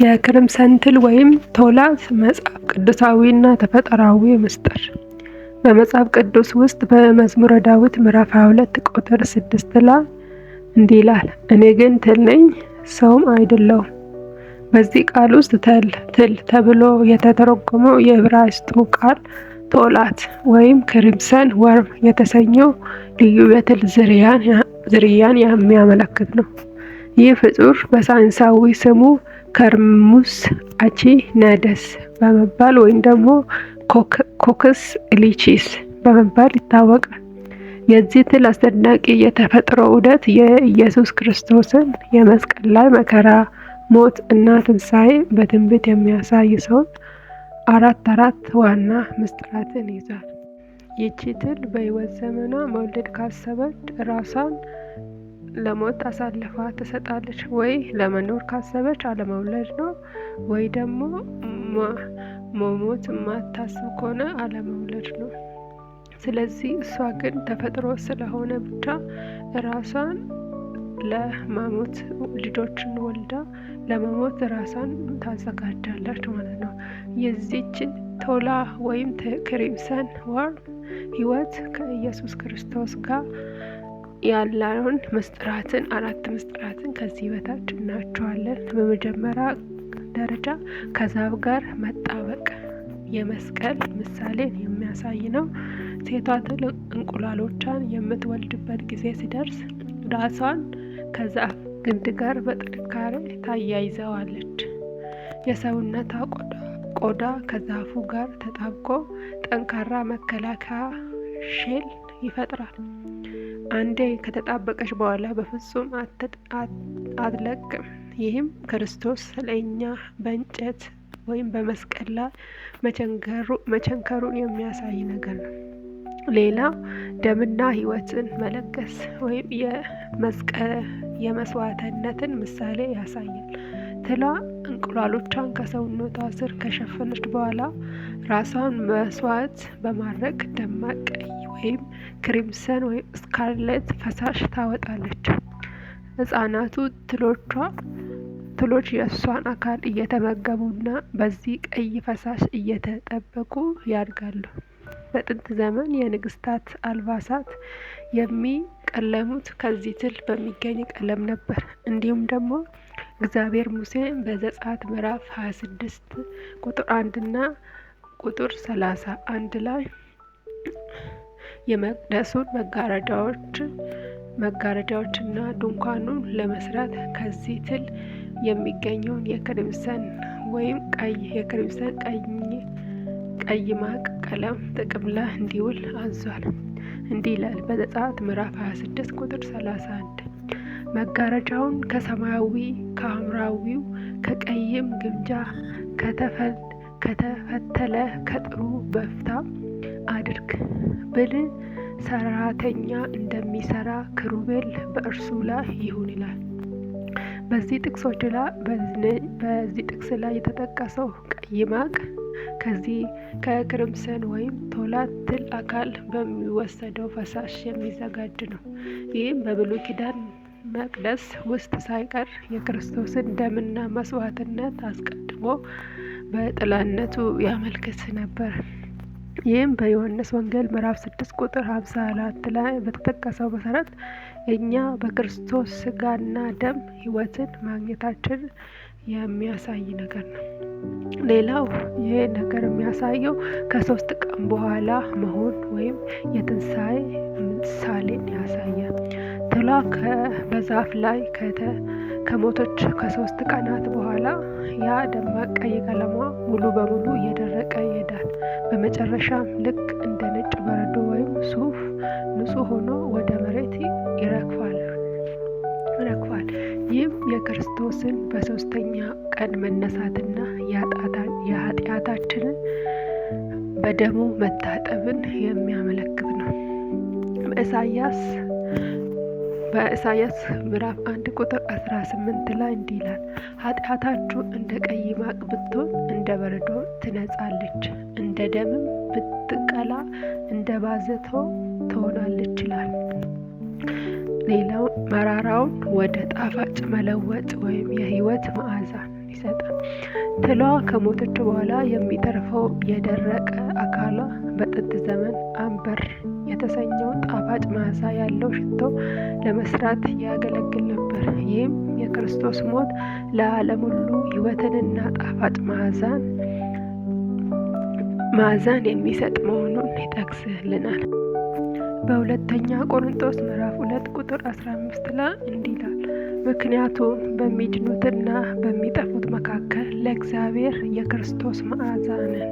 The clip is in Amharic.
የክሪምሰን ትል ወይም ቶላት መጽሐፍ ቅዱሳዊና ተፈጥሯዊ ምስጢር። በመጽሐፍ ቅዱስ ውስጥ በመዝሙረ ዳዊት ምዕራፍ 22 ቁጥር 6 ላይ እንዲህ ይላል፣ እኔ ግን ትል ነኝ ሰውም አይደለሁም። በዚህ ቃል ውስጥ ትል ተብሎ የተተረጎመው የዕብራይስጡ ቃል ቶላት ወይም ክሪምሰን ወርም የተሰኘው ልዩ የትል ዝርያን የሚያመለክት ነው። ይህ ፍጡር በሳይንሳዊ ስሙ ከርሙስ አቺነደስ በመባል ወይም ደግሞ ኮክስ ኢሊቺስ በመባል ይታወቃል። የዚህ ትል አስደናቂ የተፈጥሮ ዑደት የኢየሱስ ክርስቶስን የመስቀል ላይ መከራ፣ ሞት እና ትንሣኤ በትንቢት የሚያሳይ ሲሆን አራት ዋና ምስጢራትን ይዟል። ይህች ትል በሕይወት ዘመኗ መውለድ ካሰበች ራሷን ለሞት አሳልፋ ትሰጣለች። ወይ ለመኖር ካሰበች አለመውለድ ነው፣ ወይ ደግሞ መሞት የማታስብ ከሆነ አለመውለድ ነው። ስለዚህ እሷ ግን ተፈጥሮ ስለሆነ ብቻ ራሷን ለመሞት ልጆችን ወልዳ ለመሞት ራሷን ታዘጋጃለች ማለት ነው። የዚች ቶላ ወይም ክሪምሰን ወርም ሕይወት ከኢየሱስ ክርስቶስ ጋር ያለውን ምስጢራትን አራት ምስጢራትን ከዚህ በታች እናያቸዋለን። በመጀመሪያ ደረጃ ከዛፍ ጋር መጣበቅ የመስቀል ምሳሌን የሚያሳይ ነው። ሴቷ ትል እንቁላሎቿን የምትወልድበት ጊዜ ሲደርስ ራሷን ከዛፍ ግንድ ጋር በጥንካሬ ታያይዘዋለች። የሰውነቷ ቆዳ ከዛፉ ጋር ተጣብቆ ጠንካራ መከላከያ ሼል ይፈጥራል። አንዴ ከተጣበቀች በኋላ በፍጹም አትለቅም። ይህም ክርስቶስ ስለኛ በእንጨት ወይም በመስቀል ላይ መቸንከሩን የሚያሳይ ነገር ነው። ሌላው ደምና ሕይወትን መለገስ ወይም የመስዋዕትነትን ምሳሌ ያሳያል። ትሏ እንቁላሎቿን ከሰውነቷ ስር ከሸፈነች በኋላ ራሷን መስዋዕት በማድረግ ደማቅ ቀይ ወይም ክሪምሰን ወይም ስካርሌት ፈሳሽ ታወጣለች። ሕፃናቱ ትሎች የእሷን አካል እየተመገቡና በዚህ ቀይ ፈሳሽ እየተጠበቁ ያድጋሉ። በጥንት ዘመን የንግስታት አልባሳት የሚቀለሙት ከዚህ ትል በሚገኝ ቀለም ነበር። እንዲሁም ደግሞ እግዚአብሔር ሙሴን በዘጸአት ምዕራፍ 26 ቁጥር 1 እና ቁጥር 31 ላይ የመቅደሱን መጋረጃዎችና ድንኳኑን ለመስራት ከዚህ ትል የሚገኘውን የክሪምሰን ወይም የክሪምሰን ቀይ ማቅ ቀለም ጥቅም ላይ እንዲውል አዟል። እንዲህ ይላል በዘጸአት ምዕራፍ 26 ቁጥር 31 መጋረጃውን ከሰማያዊ ከሐምራዊው ከቀይም ግምጃ ከተፈተለ ከጥሩ በፍታ አድርግ። ብልህ ሰራተኛ እንደሚሰራ ክሩቤል በእርሱ ላይ ይሁን ይላል። በዚህ ጥቅስ ላይ የተጠቀሰው ቀይ ማቅ ከክሪምሰን ወይም ቶላት ትል አካል በሚወሰደው ፈሳሽ የሚዘጋጅ ነው። ይህም በብሉይ ኪዳን መቅደስ ውስጥ ሳይቀር የክርስቶስን ደምና መስዋዕትነት አስቀድሞ በጥላነቱ ያመለክት ነበር። ይህም በዮሐንስ ወንጌል ምዕራፍ 6 ቁጥር 54 ላይ በተጠቀሰው መሰረት እኛ በክርስቶስ ስጋና ደም ሕይወትን ማግኘታችን የሚያሳይ ነገር ነው። ሌላው ይህ ነገር የሚያሳየው ከ3 ቀን በኋላ መሆን ወይም የትንሣኤ ምሳሌን ያሳያል። ትሏ በዛፍ ላይ ከሞተች ከ3 ቀናት በኋላ ያ ደማቅ ቀይ ቀለሟ ሙሉ በሙሉ እየደረቀ ይሄዳል። በመጨረሻም ልክ እንደ ነጭ በረዶ ወይም ሱፍ ንጹህ ሆኖ ወደ መሬት ይረግፋል። ይህም የክርስቶስን በ3ኛ ቀን መነሳትና የኃጢአታችንን በደሙ መታጠብን የሚያመለክት ነው። በኢሳያስ ምዕራፍ 1 ቁጥር 18 ላይ እንዲህ ይላል፣ ኃጢአታችሁ እንደ ቀይ ማቅ ብትሆን እንደ በረዶ ትነጻለች፣ እንደ ደምም ብትቀላ እንደ ባዘቶ ትሆናለች ይላል። ሌላው መራራውን ወደ ጣፋጭ መለወጥ ወይም የሕይወት መዓዛን ይሰጣል። ትሏ ከሞተች በኋላ የሚተርፈው የደረቀ አካሏ በጥንት ዘመን አምበር የተሰኘውን ጣፋጭ መዓዛ ያለው ሽቶ ለመስራት ያገለግል ነበር። ይህም የክርስቶስ ሞት ለዓለም ሁሉ ሕይወትንና ጣፋጭ መዓዛን የሚሰጥ መሆኑን ይጠቅስልናል። በሁለተኛ ቆሮንቶስ ምዕራፍ 2 ቁጥር 15 ላይ እንዲህ ይላል፣ ምክንያቱም በሚድኑትና በሚጠፉት መካከል ለእግዚአብሔር የክርስቶስ መዓዛ ነን።